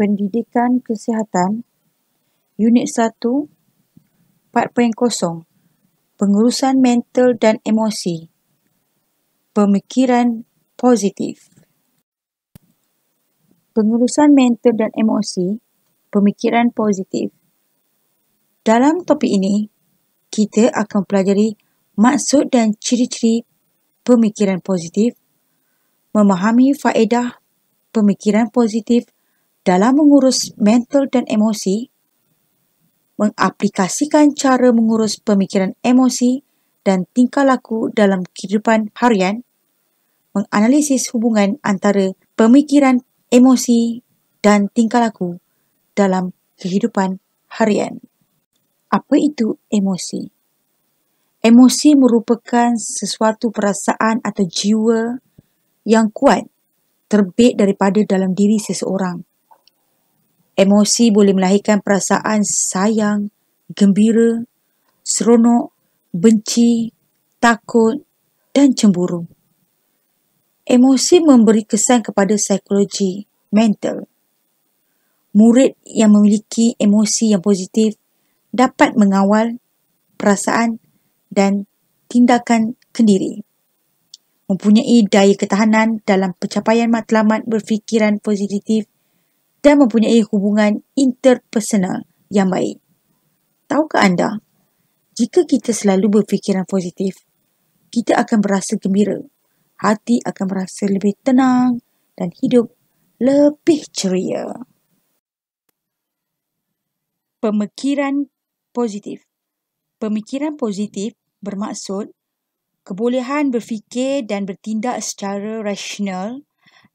Pendidikan Kesihatan, Unit 1, 4.0, Pengurusan Mental dan Emosi, Pemikiran Positif. Pengurusan mental dan emosi, pemikiran positif. Dalam topik ini, kita akan pelajari maksud dan ciri-ciri pemikiran positif, memahami faedah pemikiran positif dalam mengurus mental dan emosi, mengaplikasikan cara mengurus pemikiran emosi dan tingkah laku dalam kehidupan harian, menganalisis hubungan antara pemikiran emosi dan tingkah laku dalam kehidupan harian. Apa itu emosi? Emosi merupakan sesuatu perasaan atau jiwa yang kuat terbit daripada dalam diri seseorang. Emosi boleh melahirkan perasaan sayang, gembira, seronok, benci, takut dan cemburu. Emosi memberi kesan kepada psikologi mental. Murid yang memiliki emosi yang positif dapat mengawal perasaan dan tindakan kendiri. Mempunyai daya ketahanan dalam pencapaian matlamat berfikiran positif dan mempunyai hubungan interpersonal yang baik. Tahukah anda, jika kita selalu berfikiran positif, kita akan berasa gembira, hati akan berasa lebih tenang dan hidup lebih ceria. Pemikiran positif. Pemikiran positif bermaksud kebolehan berfikir dan bertindak secara rasional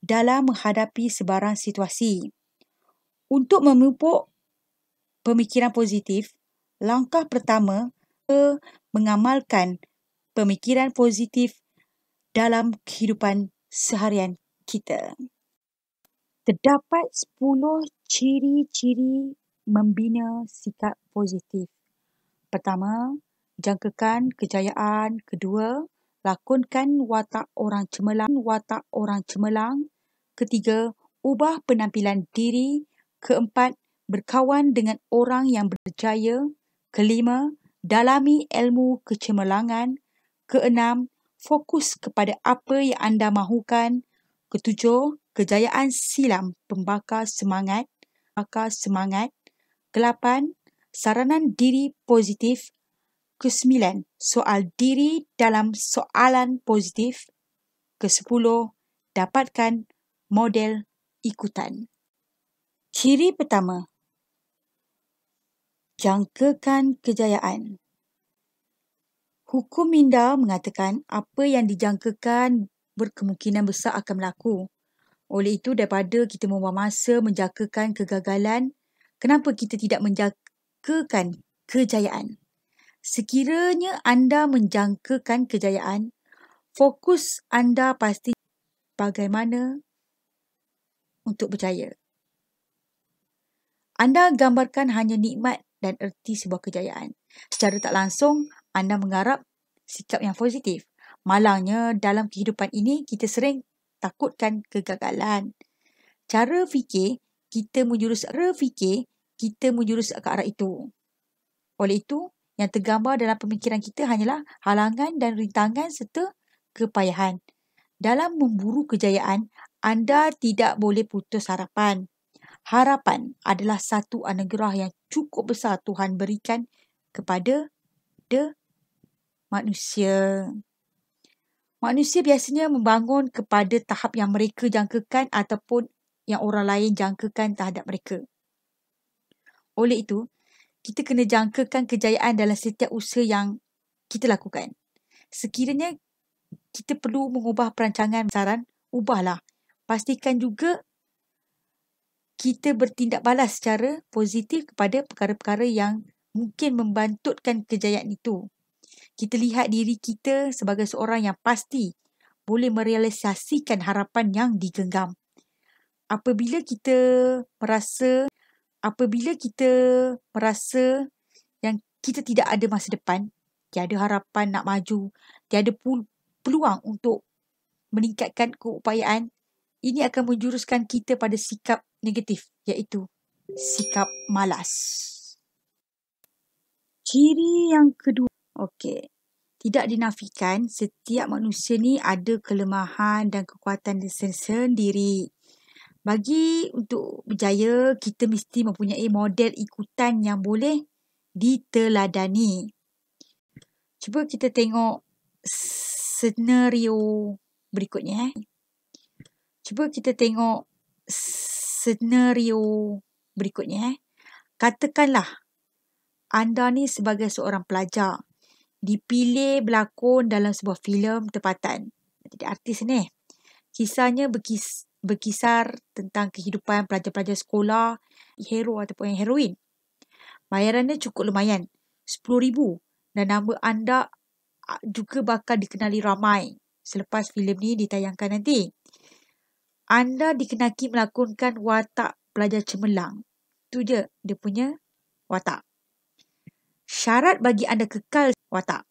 dalam menghadapi sebarang situasi. Untuk memupuk pemikiran positif, langkah pertama mengamalkan pemikiran positif dalam kehidupan seharian kita. Terdapat 10 ciri-ciri membina sikap positif. Pertama, jangkakan kejayaan. Kedua, lakonkan watak orang cemerlang. Ketiga, ubah penampilan diri. Keempat, berkawan dengan orang yang berjaya. Kelima, dalami ilmu kecemerlangan. Keenam, fokus kepada apa yang anda mahukan. Ketujuh, kejayaan silam pembakar semangat. Kelapan, saranan diri positif. Kesembilan, soal diri dalam soalan positif. Kesepuluh, dapatkan model ikutan. Ciri pertama, jangkakan kejayaan. Hukum minda mengatakan apa yang dijangkakan berkemungkinan besar akan berlaku. Oleh itu, daripada kita membuang masa menjangkakan kegagalan, kenapa kita tidak menjangkakan kejayaan? Sekiranya anda menjangkakan kejayaan, fokus anda pasti bagaimana untuk berjaya. Anda gambarkan hanya nikmat dan erti sebuah kejayaan. Secara tak langsung, anda mengharap sikap yang positif. Malangnya, dalam kehidupan ini, kita sering takutkan kegagalan. Cara fikir kita menjurus ke arah itu. Oleh itu, yang tergambar dalam pemikiran kita hanyalah halangan dan rintangan serta kepayahan. Dalam memburu kejayaan, anda tidak boleh putus harapan. Harapan adalah satu anugerah yang cukup besar Tuhan berikan kepada manusia. Manusia biasanya membangun kepada tahap yang mereka jangkakan ataupun yang orang lain jangkakan terhadap mereka. Oleh itu, kita kena jangkakan kejayaan dalam setiap usaha yang kita lakukan. Sekiranya kita perlu mengubah perancangan saran, ubahlah. Pastikan juga kita bertindak balas secara positif kepada perkara-perkara yang mungkin membantutkan kejayaan itu. Kita lihat diri kita sebagai seorang yang pasti boleh merealisasikan harapan yang digenggam. Apabila kita merasa yang kita tidak ada masa depan, tiada harapan nak maju, tiada peluang untuk meningkatkan keupayaan, Ini akan menjuruskan kita pada sikap negatif, iaitu sikap malas. Ciri yang kedua. Okey. Tidak dinafikan setiap manusia ni ada kelemahan dan kekuatan sendiri. Bagi untuk berjaya, kita mesti mempunyai model ikutan yang boleh diteladani. Cuba kita tengok senario berikutnya. Cuba kita tengok senario berikutnya. Katakanlah anda ni sebagai seorang pelajar dipilih berlakon dalam sebuah filem tempatan. Jadi artis ni. Kisahnya berkisar tentang kehidupan pelajar-pelajar sekolah, hero ataupun heroin. Bayarannya cukup lumayan, RM10,000, dan nama anda juga bakal dikenali ramai selepas filem ni ditayangkan nanti. Anda dikenaki melakonkan watak pelajar cemerlang. Itu je dia punya watak. Syarat bagi anda kekal watak.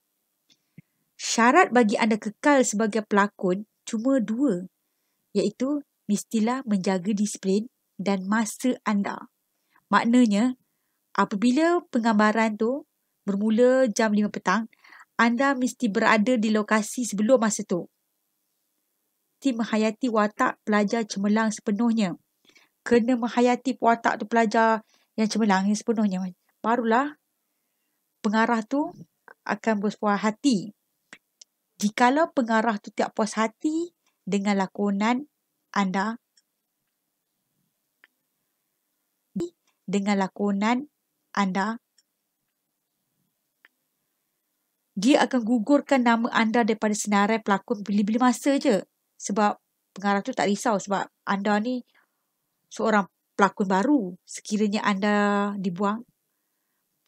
Syarat bagi anda kekal sebagai pelakon cuma 2, iaitu mestilah menjaga disiplin dan masa anda. Maknanya, apabila penggambaran tu bermula jam 5 petang, anda mesti berada di lokasi sebelum masa tu. Mesti menghayati watak pelajar cemerlang sepenuhnya. Kena menghayati watak tu pelajar yang cemerlang yang sepenuhnya. Barulah pengarah tu akan berpuas hati. Jikalau pengarah tu tak puas hati dengan lakonan anda, dia akan gugurkan nama anda daripada senarai pelakon bila-bila masa je. Sebab pengarah tu tak risau sebab anda ni seorang pelakon baru. Sekiranya anda dibuang,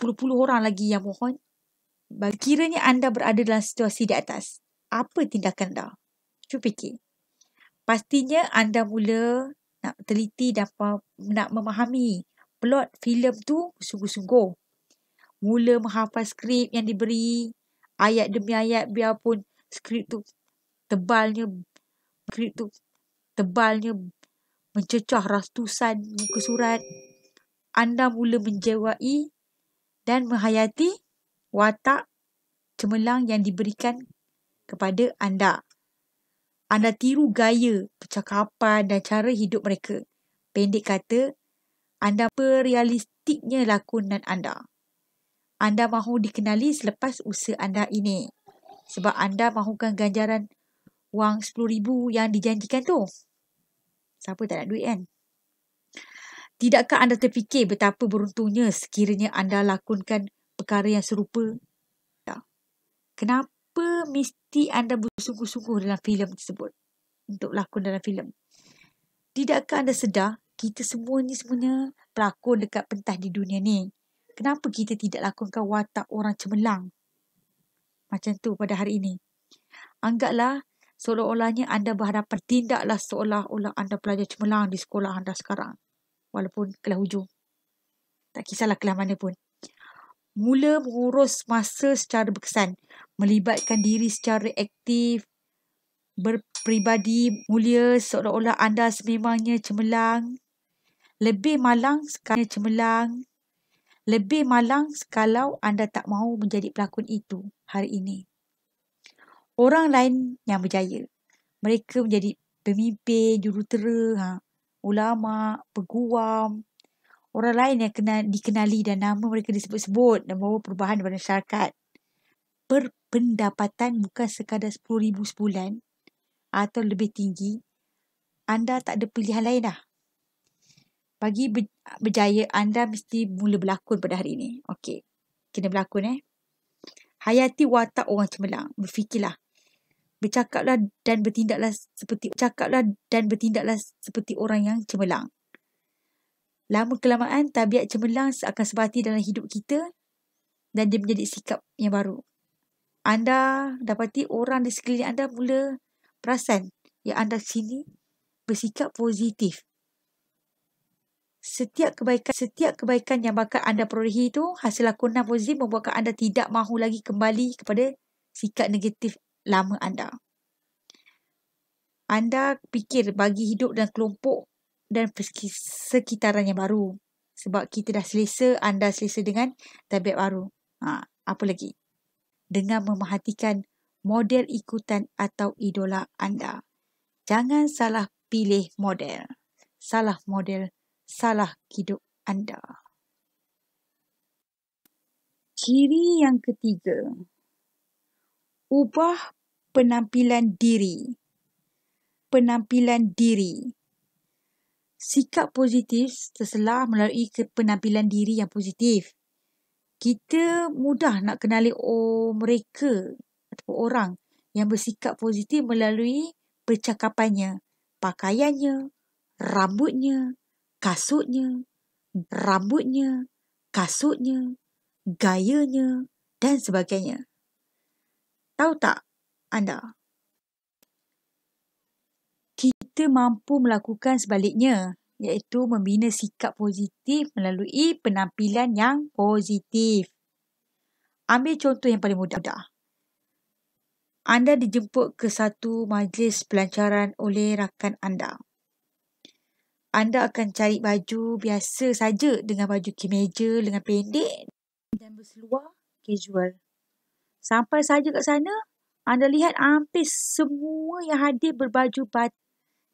puluh-puluh orang lagi yang mohon. Sekiranya anda berada dalam situasi di atas, apa tindakan anda? Cuba fikir. Pastinya anda mula nak teliti dan nak memahami plot filem tu sungguh-sungguh. Mula menghafal skrip yang diberi, ayat demi ayat, biarpun skrip tu tebalnya mencecah ratusan muka surat. Anda mula menjiwai dan menghayati watak cemerlang yang diberikan kepada anda. Anda tiru gaya, percakapan dan cara hidup mereka. Pendek kata, anda realistiknya lakonan anda. Anda mahu dikenali selepas usaha anda ini. Sebab anda mahukan ganjaran wang RM10,000 yang dijanjikan tu. Siapa tak nak duit kan? Tidakkah anda terfikir betapa beruntungnya sekiranya anda lakonkan perkara yang serupa? Kenapa mesti anda bersungguh-sungguh dalam filem tersebut? Untuk lakon dalam filem. Tidakkah anda sedar kita semua ni sebenarnya pelakon dekat pentas di dunia ni? Kenapa kita tidak lakonkan watak orang cemerlang? Macam tu pada hari ini. Anggaplah seolah-olahnya anda berhadapan, tindaklah seolah-olah anda pelajar cemerlang di sekolah anda sekarang. Walaupun kelas hujung. Tak kisahlah kelas mana pun. Mula mengurus masa secara berkesan. Melibatkan diri secara aktif. Berpribadi mulia seolah-olah anda sememangnya cemerlang. Lebih malang kalau anda tak mahu menjadi pelakon itu hari ini. Orang lain yang berjaya. Mereka menjadi pemimpin, jurutera, ulama, peguam. Orang lain yang dikenali dan nama mereka disebut-sebut dan membawa perubahan kepada masyarakat. Berpendapatan bukan sekadar RM10,000 sebulan atau lebih tinggi. Anda tak ada pilihan lain dah. Bagi berjaya, anda mesti mula berlakon pada hari ini. Okey, kena berlakon Hayati watak orang cemerlang. Berfikirlah. Bercakaplah dan bertindaklah seperti orang yang cemerlang. Lama kelamaan, tabiat cemerlang akan sebati dalam hidup kita dan dia menjadi sikap yang baru. Anda dapati orang di sekeliling anda mula perasan yang anda sini bersikap positif. Setiap kebaikan yang bakal anda perolehi itu, hasil lakonan positif membuatkan anda tidak mahu lagi kembali kepada sikap negatif lama anda. Anda fikir bagi hidup dalam kelompok dan sekitaran yang baru. Sebab kita dah selesa, anda selesa dengan tabiat baru. Apa lagi? Dengan memerhatikan model ikutan atau idola anda. Jangan salah pilih model. Salah model, salah hidup anda. Ciri yang ketiga. Ubah penampilan diri. Penampilan diri. Sikap positif terselah melalui penampilan diri yang positif. Kita mudah nak kenali mereka ataupun orang yang bersikap positif melalui percakapannya, pakaiannya, rambutnya, kasutnya, gayanya dan sebagainya. Tahu tak anda? Kita mampu melakukan sebaliknya, iaitu membina sikap positif melalui penampilan yang positif. Ambil contoh yang paling mudah. Anda dijemput ke satu majlis pelancaran oleh rakan anda. Anda akan cari baju biasa saja dengan baju kemeja, lengan pendek dan berseluar casual. Sampai saja kat sana, anda lihat hampir semua yang hadir berbaju batik.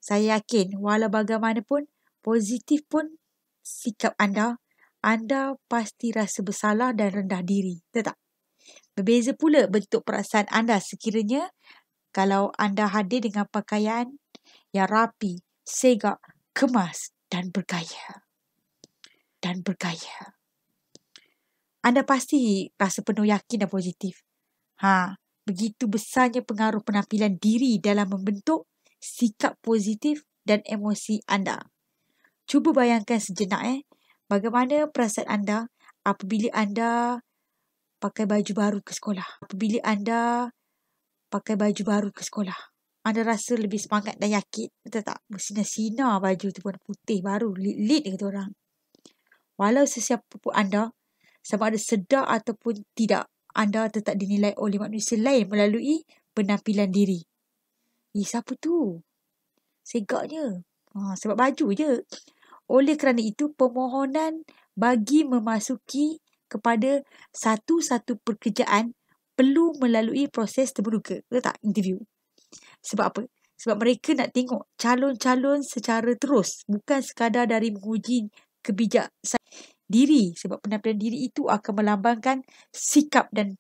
Saya yakin walau bagaimanapun positif pun sikap anda pasti rasa bersalah dan rendah diri. Betul tak? Berbeza pula bentuk perasaan anda sekiranya kalau anda hadir dengan pakaian yang rapi, segak, kemas dan bergaya. Anda pasti rasa penuh yakin dan positif. Begitu besarnya pengaruh penampilan diri dalam membentuk sikap positif dan emosi anda. Cuba bayangkan sejenak bagaimana perasaan anda apabila anda pakai baju baru ke sekolah. Anda rasa lebih semangat dan yakin. Betul tak? Bersinar-sinar baju tu pun putih baru. Lit kata orang. Walau sesiapa pun anda, sama ada sedar ataupun tidak, anda tetap dinilai oleh manusia lain melalui penampilan diri. Siapa tu? Segaknya. Sebab baju je. Oleh kerana itu, permohonan bagi memasuki kepada satu-satu pekerjaan perlu melalui proses terbuka. Betul tak? Interview. Sebab apa? Sebab mereka nak tengok calon-calon secara terus. Bukan sekadar dari menguji kebijaksanaan diri. Sebab penampilan diri itu akan melambangkan sikap dan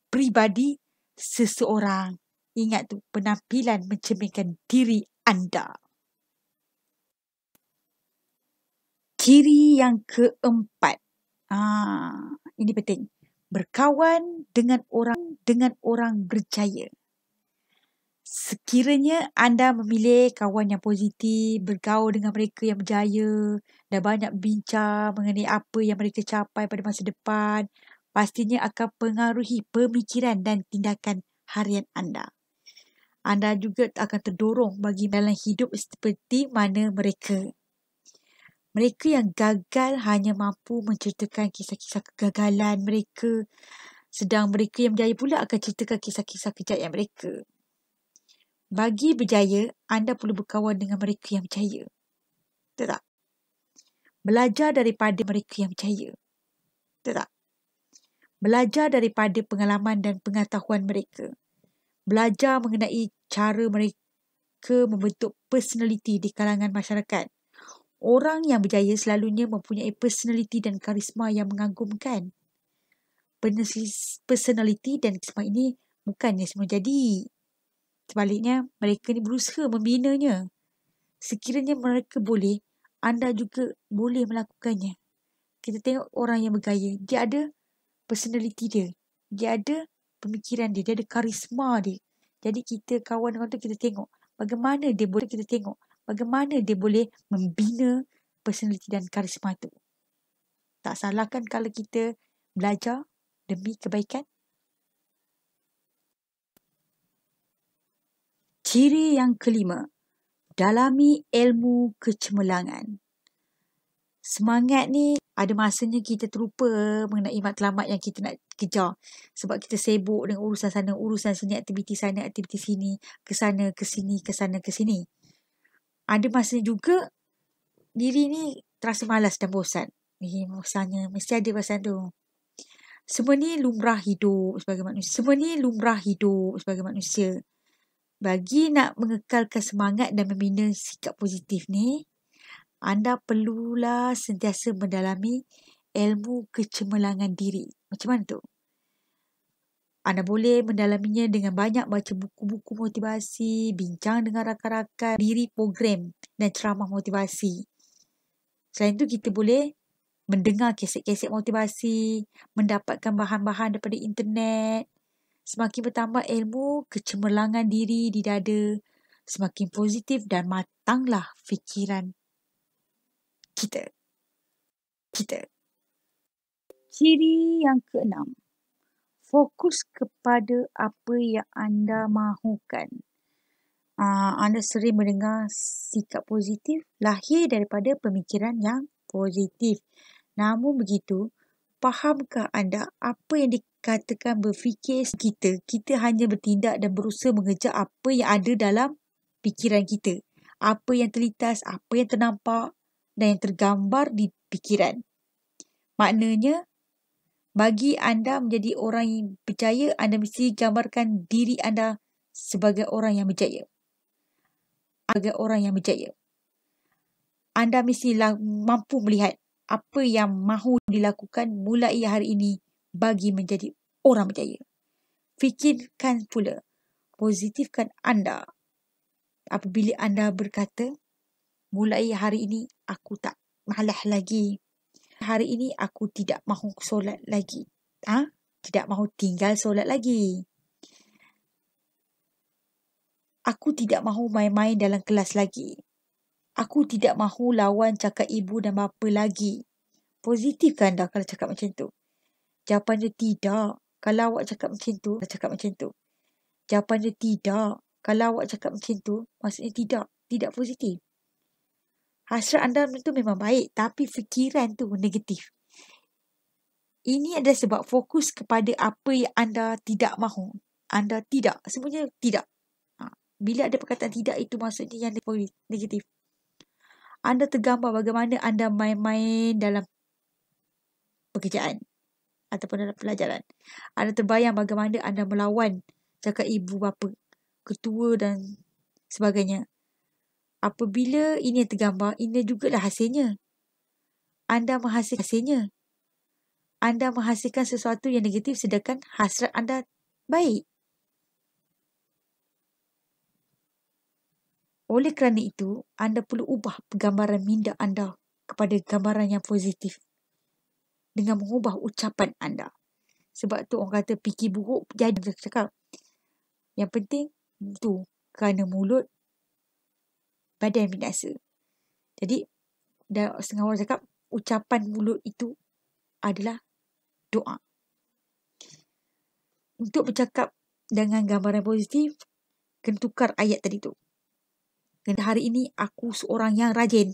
pribadi seseorang. Ingat tu, penampilan mencerminkan diri anda. Ciri yang keempat. Ini penting. Berkawan dengan orang berjaya. Sekiranya anda memilih kawan yang positif, bergaul dengan mereka yang berjaya dan banyak bincang mengenai apa yang mereka capai pada masa depan, pastinya akan pengaruhi pemikiran dan tindakan harian anda. Anda juga akan terdorong bagi dalam hidup seperti mana mereka. Mereka yang gagal hanya mampu menceritakan kisah-kisah kegagalan mereka, sedang mereka yang berjaya pula akan ceritakan kisah-kisah kejayaan mereka. Bagi berjaya, anda perlu berkawan dengan mereka yang berjaya. Betul tak? Belajar daripada mereka yang berjaya. Betul tak? Belajar daripada pengalaman dan pengetahuan mereka. Belajar mengenai cara mereka membentuk personaliti di kalangan masyarakat. Orang yang berjaya selalunya mempunyai personaliti dan karisma yang mengagumkan. Personaliti dan karisma ini bukannya semua jadi. Sebaliknya, mereka ni berusaha membinanya. Sekiranya mereka boleh, anda juga boleh melakukannya. Kita tengok orang yang bergaya. Dia ada personaliti dia. Dia ada pemikiran dia. Dia ada karisma dia. Jadi kita kawan dengan tu, kita tengok bagaimana dia boleh membina personaliti dan karisma tu. Tak salah kan kalau kita belajar demi kebaikan? Ciri yang kelima. Dalami ilmu kecemerlangan. Semangat ni ada masanya kita terlupa mengenai matlamat yang kita nak dikejar. Sebab kita sibuk dengan urusan sana, urusan sini, aktiviti sana, aktiviti sini, ke sana, ke sini, ke sana, ke sini. Ada masa juga diri ni terasa malas dan bosan. Masanya mesti ada masa tu. Semua ni lumrah hidup sebagai manusia. Semua ni lumrah hidup sebagai manusia. Bagi nak mengekalkan semangat dan membina sikap positif ni, anda perlulah sentiasa mendalami ilmu kecemerlangan diri. Macam mana tu? Anda boleh mendalaminya dengan banyak baca buku-buku motivasi, bincang dengan rakan-rakan, diri program dan ceramah motivasi. Selain tu, kita boleh mendengar kesek-kesek motivasi, mendapatkan bahan-bahan daripada internet. Semakin bertambah ilmu kecemerlangan diri di dada, semakin positif dan matanglah fikiran kita. Ciri yang keenam, fokus kepada apa yang anda mahukan. Anda sering mendengar sikap positif lahir daripada pemikiran yang positif. Namun begitu, fahamkah anda apa yang dikatakan berfikir kita? Kita hanya bertindak dan berusaha mengejar apa yang ada dalam fikiran kita. Apa yang terlintas, apa yang ternampak dan yang tergambar di fikiran. Maknanya, bagi anda menjadi orang yang berjaya, anda mesti gambarkan diri anda sebagai orang yang berjaya. Anda mesti mampu melihat apa yang mahu dilakukan mulai hari ini bagi menjadi orang berjaya. Fikirkan pula, positifkan anda apabila anda berkata, mulai hari ini aku tak malas lagi. Hari ini aku tidak mahu solat lagi. Tidak mahu tinggal solat lagi. Aku tidak mahu main-main dalam kelas lagi. Aku tidak mahu lawan cakap ibu dan bapa lagi. Positif kan anda kalau cakap macam tu? Jawapan dia tidak. Kalau awak cakap macam tu, jawapan dia tidak. Kalau awak cakap macam tu, maksudnya tidak. Tidak positif. Hasrat anda itu memang baik, tapi fikiran tu negatif. Ini adalah sebab fokus kepada apa yang anda tidak mahu. Anda tidak. Semuanya tidak. Bila ada perkataan tidak, itu maksudnya yang negatif. Anda tergambar bagaimana anda main-main dalam pekerjaan ataupun dalam pelajaran. Anda terbayang bagaimana anda melawan cakap ibu bapa, ketua dan sebagainya. Apabila ini tergambar, ini jugalah hasilnya. Anda menghasilkan sesuatu yang negatif sedangkan hasrat anda baik. Oleh kerana itu, anda perlu ubah gambaran minda anda kepada gambaran yang positif dengan mengubah ucapan anda. Sebab tu orang kata fikir buruk jadi cakap. Yang penting tu, kerana mulut badan binasa. Jadi dah setengah orang cakap ucapan mulut itu adalah doa. Untuk bercakap dengan gambaran positif, kena tukar ayat tadi tu. Hari ini aku seorang yang rajin.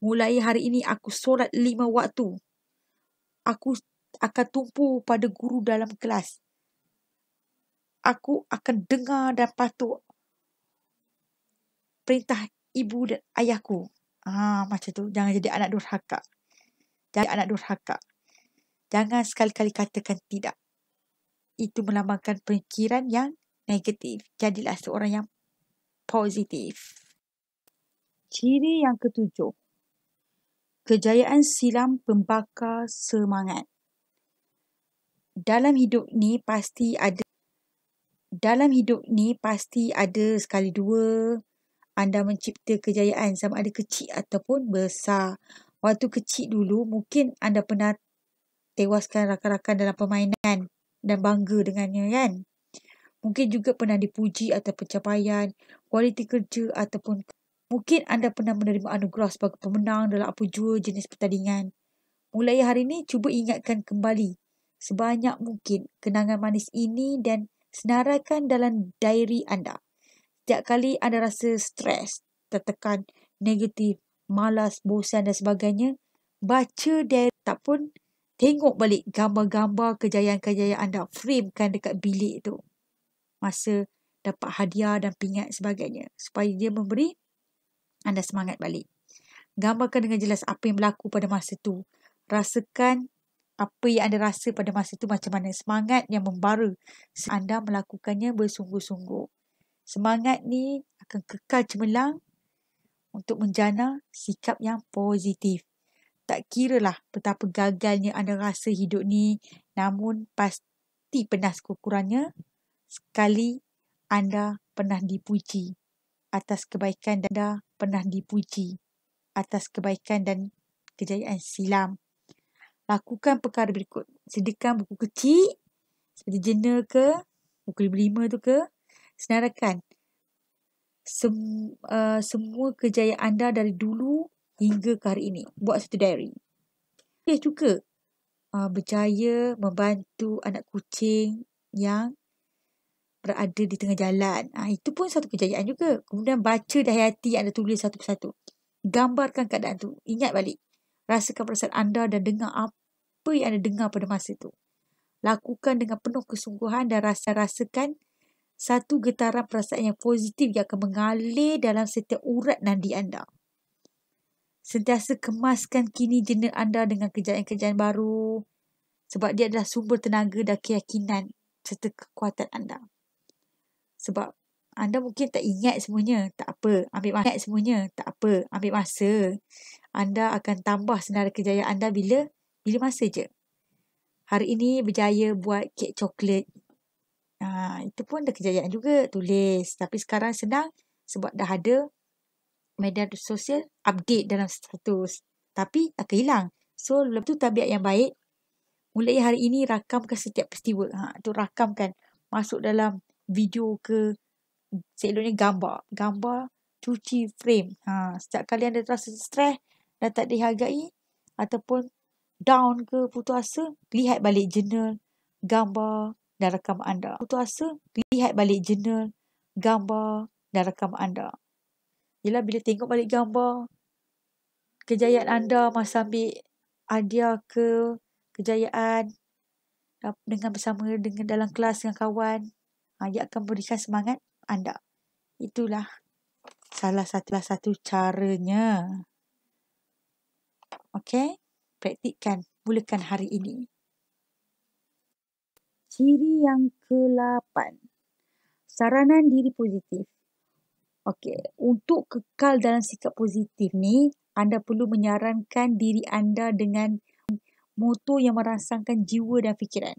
Mulai hari ini aku solat 5 waktu. Aku akan tumpu pada guru dalam kelas. Aku akan dengar dan patuh perintah ibu dan ayahku. Macam tu. Jangan jadi anak durhaka. Jangan sekali-kali katakan tidak. Itu melambangkan pemikiran yang negatif. Jadilah seorang yang positif. Ciri yang ketujuh, kejayaan silam pembakar semangat. Dalam hidup ni pasti ada sekali dua anda mencipta kejayaan, sama ada kecil ataupun besar. Waktu kecil dulu mungkin anda pernah tewaskan rakan-rakan dalam permainan dan bangga dengannya kan. Mungkin juga pernah dipuji atas pencapaian, kualiti kerja ataupun mungkin anda pernah menerima anugerah sebagai pemenang dalam apa jua jenis pertandingan. Mulai hari ini, cuba ingatkan kembali sebanyak mungkin kenangan manis ini dan senaraikan dalam diary anda. Setiap kali anda rasa stres, tertekan, negatif, malas, bosan dan sebagainya, baca diary tak pun tengok balik gambar-gambar kejayaan-kejayaan anda. Framekan dekat bilik tu. Masa dapat hadiah dan pingat sebagainya. Supaya dia memberi anda semangat balik. Gambarkan dengan jelas apa yang berlaku pada masa tu. Rasakan apa yang anda rasa pada masa tu macam mana. Semangat yang membara. Anda melakukannya bersungguh-sungguh. Semangat ni akan kekal cemerlang untuk menjana sikap yang positif. Tak kiralah betapa gagalnya anda rasa hidup ni, namun pasti pernah sekurang-kurangnya sekali anda pernah dipuji atas kebaikan dan anda pernah dipuji atas kebaikan dan kejayaan silam. Lakukan perkara berikut. Sediakan buku kecil seperti jurnal ke, buku 5 tu ke. Senarakan semua kejayaan anda dari dulu hingga ke hari ini. Buat satu diary. Boleh juga berjaya membantu anak kucing yang berada di tengah jalan. Itu pun satu kejayaan juga. Kemudian baca dari hati yang anda tulis satu persatu. Gambarkan keadaan tu. Ingat balik. Rasakan perasaan anda dan dengar apa yang anda dengar pada masa tu. Lakukan dengan penuh kesungguhan dan rasakan satu getaran perasaan yang positif yang akan mengalir dalam setiap urat nadi anda. Sentiasa kemaskan kini jurnal anda dengan kejayaan-kejayaan baru sebab dia adalah sumber tenaga dan keyakinan serta kekuatan anda. Sebab anda mungkin tak ingat semuanya, tak apa, ambil masa. Anda akan tambah senarai kejayaan anda bila masa je. Hari ini berjaya buat kek coklat. Itu pun dah kejayaan juga, tulis. Tapi sekarang senang sebab dah ada media sosial update dalam status. Tapi akan hilang. So, lepas tu tabiat yang baik. Mulai hari ini rakamkan setiap peristiwa. Tu rakamkan. Masuk dalam video ke, seloknya gambar. Gambar, cuci frame. Setiap kali anda rasa stres dan tak dihargai ataupun down ke putus asa, lihat balik jurnal, gambar dan rakam anda. Putus asa, lihat balik jurnal, gambar dan rakam anda. Yelah, bila tengok balik gambar kejayaan anda masa ambil hadiah ke, kejayaan dengan bersama dengan dalam kelas dengan kawan, ia akan berikan semangat anda. Itulah salah satu caranya. Okey, praktikkan, mulakan hari ini. Ciri yang ke-8. Saranan diri positif. Okey, untuk kekal dalam sikap positif ni, anda perlu menyarankan diri anda dengan moto yang merangsangkan jiwa dan fikiran.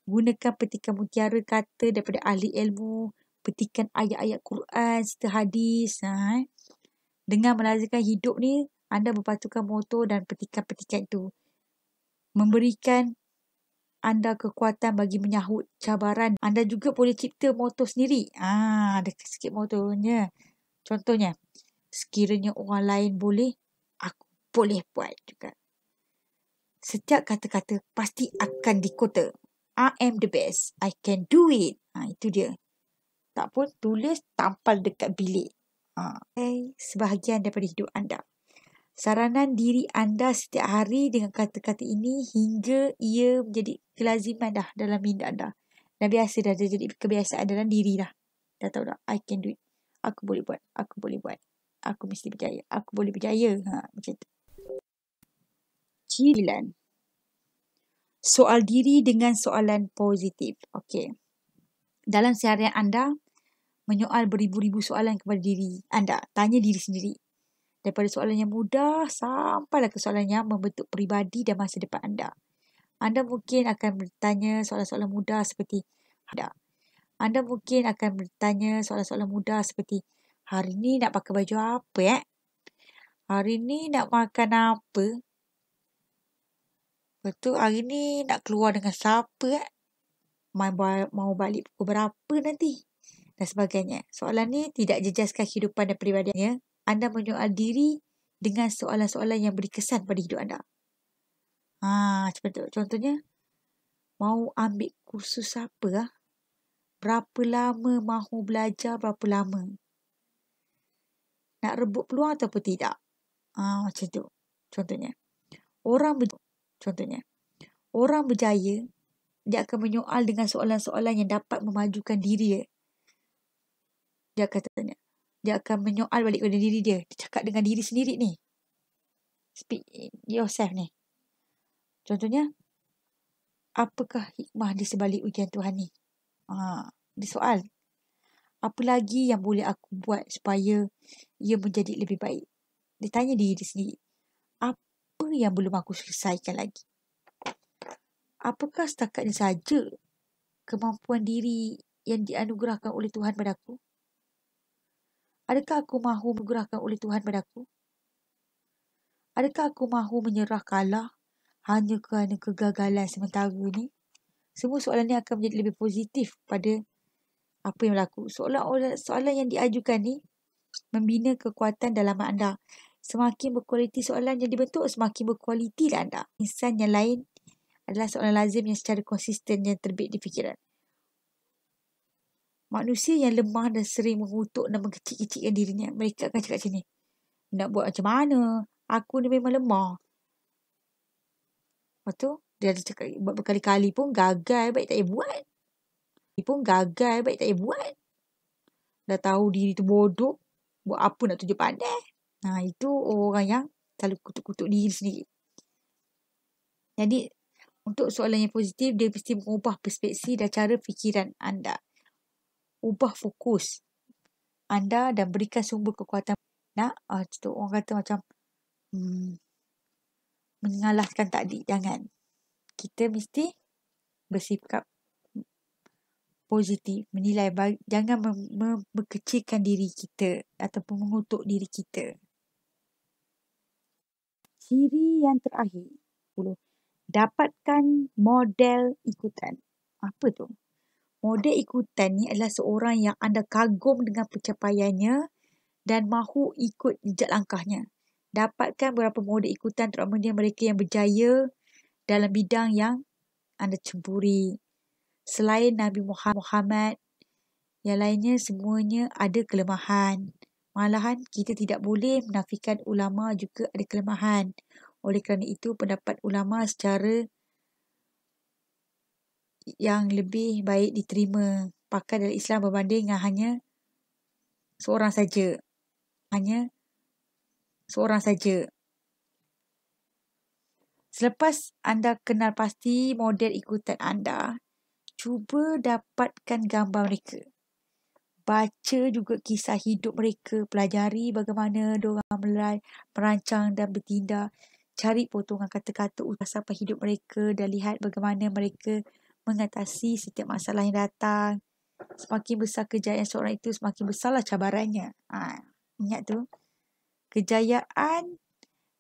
Gunakan petikan mutiara kata daripada ahli ilmu, petikan ayat-ayat Quran serta hadis. Dengan melazimkan hidup ni, anda berpatukan moto dan petikan-petikan itu. Memberikan anda kekuatan bagi menyahut cabaran. Anda juga boleh cipta moto sendiri. Ada sikit motonya. Contohnya, sekiranya orang lain boleh, aku boleh buat juga. Setiap kata-kata pasti akan dikota. I am the best. I can do it. Itu dia. Tak pun tulis, tampal dekat bilik. Sebahagian daripada hidup anda. Saranan diri anda setiap hari dengan kata-kata ini hingga ia menjadi kelaziman dah dalam minda anda. Dah biasa dah jadi kebiasaan dalam diri dah. Dah tahu dah, I can do it. Aku boleh buat. Aku boleh buat. Aku mesti berjaya. Aku boleh berjaya. Macam tu. Ciri 9. Soal diri dengan soalan positif. Okey. Dalam seharian anda, menyoal beribu-ribu soalan kepada diri anda. Tanya diri sendiri. Daripada soalan yang mudah sampailah ke soalan yang membentuk peribadi dan masa depan anda. Anda mungkin akan bertanya soalan-soalan mudah seperti Anda mungkin akan bertanya soalan-soalan mudah seperti hari ni nak pakai baju apa Hari ni nak makan apa? Betul, hari ni nak keluar dengan siapa Mau balik pukul berapa nanti? Dan sebagainya. Soalan ni tidak jejaskan kehidupan dan peribadiannya. Anda menyoal diri dengan soalan-soalan yang beri kesan pada hidup anda. Seperti itu. Contohnya, mau ambil kursus apa? Berapa lama mahu belajar, berapa lama? Nak rebut peluang ataupun tidak? Macam tu. Contohnya. Contohnya. Orang berjaya, dia akan menyoal dengan soalan-soalan yang dapat memajukan diri dia. Dia akan tanya. Dia akan menyoal balik pada diri dia. Dia cakap dengan diri sendiri ni. Speak yourself ni. Contohnya, apakah hikmah di sebalik ujian Tuhan ni? Dia soal. Apa lagi yang boleh aku buat supaya ia menjadi lebih baik? Dia tanya diri dia sendiri. Apa yang belum aku selesaikan lagi? Apakah setakat ini saja kemampuan diri yang dianugerahkan oleh Tuhan padaku? Adakah aku mahu menganugerahkan oleh Tuhan padaku? Adakah aku mahu menyerah kalah hanya kerana kegagalan sementara ni? Semua soalan ni akan menjadi lebih positif pada apa yang berlaku. Soalan yang diajukan ni membina kekuatan dalam anda. Semakin berkualiti soalan yang dibentuk, semakin berkualiti anda. Insan yang lain adalah soalan lazim yang secara konsisten yang terbit di fikiran. Manusia yang lemah dan sering mengutuk dan mengkecil-kecilkan dirinya, mereka akan cakap macam ni. Nak buat macam mana? Aku ni memang lemah. Lepas tu, dia ada cakap buat berkali-kali pun gagal, baik tak payah buat. Dah tahu diri tu bodoh, buat apa nak tunjuk pandai. Itu orang yang selalu kutuk-kutuk diri sendiri. Jadi, untuk soalan yang positif, dia mesti mengubah perspektif dan cara fikiran anda. Ubah fokus anda dan berikan sumber kekuatan. Orang kata macam mengalahkan takdir. Jangan. Kita mesti bersikap positif, menilai baik, jangan mengkecilkan diri kita ataupun mengutuk diri kita. Ciri yang terakhir, 10. Dapatkan model ikutan. Apa tu? Model ikutan ni adalah seorang yang anda kagum dengan pencapaiannya dan mahu ikut jejak langkahnya. Dapatkan beberapa model ikutan, terutamanya mereka yang berjaya dalam bidang yang anda cemburi. Selain Nabi Muhammad, yang lainnya semuanya ada kelemahan. Malahan kita tidak boleh menafikan ulama juga ada kelemahan. Oleh kerana itu, pendapat ulama secara yang lebih baik diterima pakai dalam Islam berbanding dengan hanya seorang saja. Selepas anda kenal pasti model ikutan anda, cuba dapatkan gambar mereka. Baca juga kisah hidup mereka, pelajari bagaimana diorang merancang dan bertindak. Cari potongan kata-kata utapan hidup mereka dan lihat bagaimana mereka mengatasi setiap masalah yang datang. Semakin besar kejayaan seorang itu, semakin besarlah cabarannya. Ingat tu. Kejayaan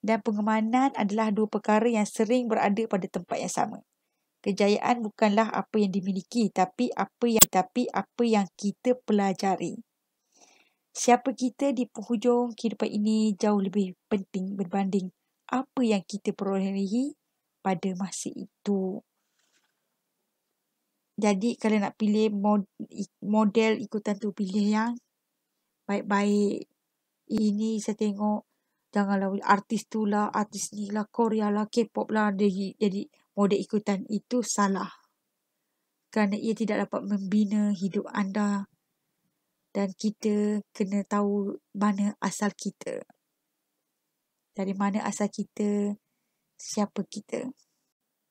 dan pengemanan adalah dua perkara yang sering berada pada tempat yang sama. Kejayaan bukanlah apa yang dimiliki, tapi apa yang kita pelajari. Siapa kita di penghujung kehidupan ini jauh lebih penting berbanding apa yang kita perolehi pada masa itu. Jadi kalau nak pilih model ikutan tu, pilih yang baik-baik. Ini saya tengok, janganlah artis tu lah, artis ni lah, Korea lah, K-pop lah, jadi model ikutan. Itu salah. Kerana ia tidak dapat membina hidup anda. Dan kita kena tahu mana asal kita. Dari mana asal kita, siapa kita.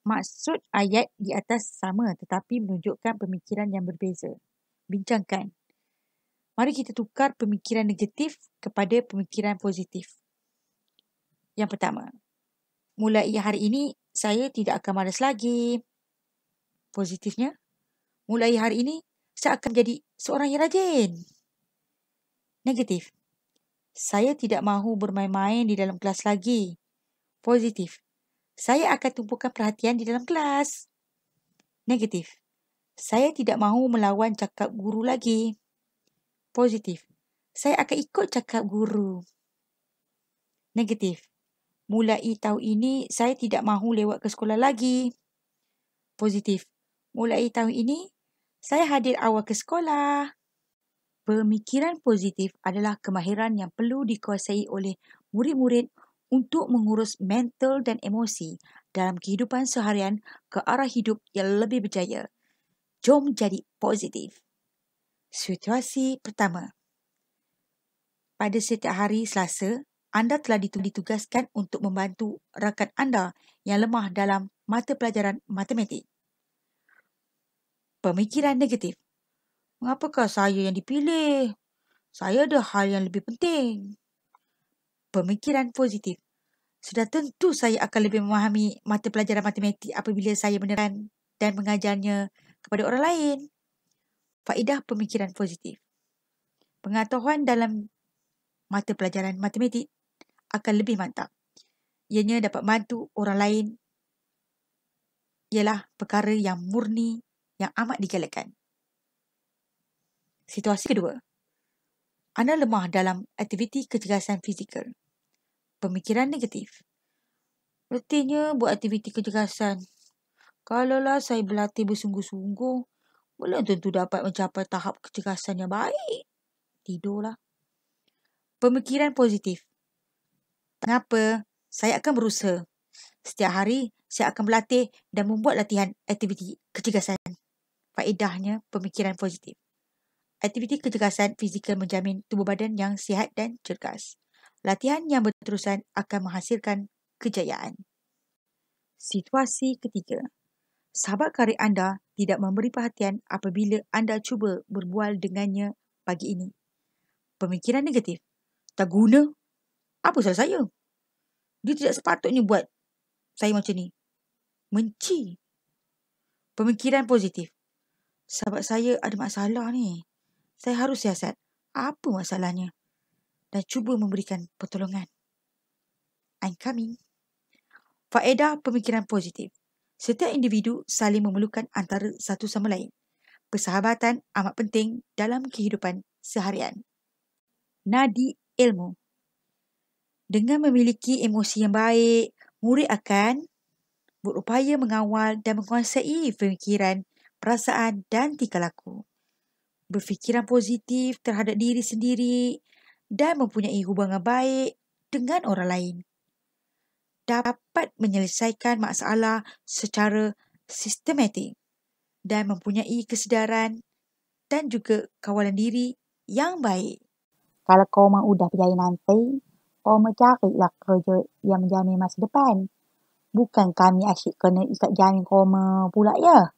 Maksud ayat di atas sama tetapi menunjukkan pemikiran yang berbeza. Bincangkan. Mari kita tukar pemikiran negatif kepada pemikiran positif. Yang pertama, mulai hari ini saya tidak akan malas lagi. Positifnya, mulai hari ini saya akan menjadi seorang yang rajin. Negatif, saya tidak mahu bermain-main di dalam kelas lagi. Positif, saya akan tumpukan perhatian di dalam kelas. Negatif, saya tidak mahu melawan cakap guru lagi. Positif, saya akan ikut cakap guru. Negatif, mulai tahun ini saya tidak mahu lewat ke sekolah lagi. Positif, mulai tahun ini saya hadir awal ke sekolah. Pemikiran positif adalah kemahiran yang perlu dikuasai oleh murid-murid untuk mengurus mental dan emosi dalam kehidupan seharian ke arah hidup yang lebih berjaya. Jom jadi positif. Situasi pertama. Pada setiap hari Selasa, anda telah ditugaskan untuk membantu rakan anda yang lemah dalam mata pelajaran matematik. Pemikiran negatif. Mengapakah saya yang dipilih? Saya ada hal yang lebih penting. Pemikiran positif. Sudah tentu saya akan lebih memahami mata pelajaran matematik apabila saya menerangkan dan mengajarnya kepada orang lain. Faedah pemikiran positif. Pengetahuan dalam mata pelajaran matematik akan lebih mantap. Ianya dapat membantu orang lain ialah perkara yang murni yang amat digalakkan. Situasi kedua. Anda lemah dalam aktiviti kecergasan fizikal. Pemikiran negatif. Letihnya buat aktiviti kecergasan. Kalaulah saya berlatih bersungguh-sungguh, belum tentu dapat mencapai tahap kecergasan yang baik. Tidurlah. Pemikiran positif. Mengapa? Saya akan berusaha. Setiap hari, saya akan berlatih dan membuat latihan aktiviti kecergasan. Faedahnya, pemikiran positif. Aktiviti kecergasan fizikal menjamin tubuh badan yang sihat dan cergas. Latihan yang berterusan akan menghasilkan kejayaan. Situasi ketiga. Sahabat karib anda tidak memberi perhatian apabila anda cuba berbual dengannya pagi ini. Pemikiran negatif. Tak guna. Apa salah saya? Dia tidak sepatutnya buat saya macam ni. Menci. Pemikiran positif. Sahabat saya ada masalah ni. Saya harus siasat apa masalahnya dan cuba memberikan pertolongan. I'm coming. Faedah pemikiran positif. Setiap individu saling memerlukan antara satu sama lain. Persahabatan amat penting dalam kehidupan seharian. Nadi ilmu. Dengan memiliki emosi yang baik, murid akan berupaya mengawal dan menguasai pemikiran, perasaan dan tingkah laku. Berfikiran positif terhadap diri sendiri dan mempunyai hubungan baik dengan orang lain. Dapat menyelesaikan masalah secara sistematik dan mempunyai kesedaran dan juga kawalan diri yang baik. Kalau kau mahu dah berjaya nanti, kau mencarilah kerja yang menjamin masa depan. Bukan kami asyik kena ikat jaring koma pula ya.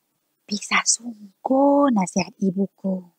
Bisa sungguh nasihat ibuku.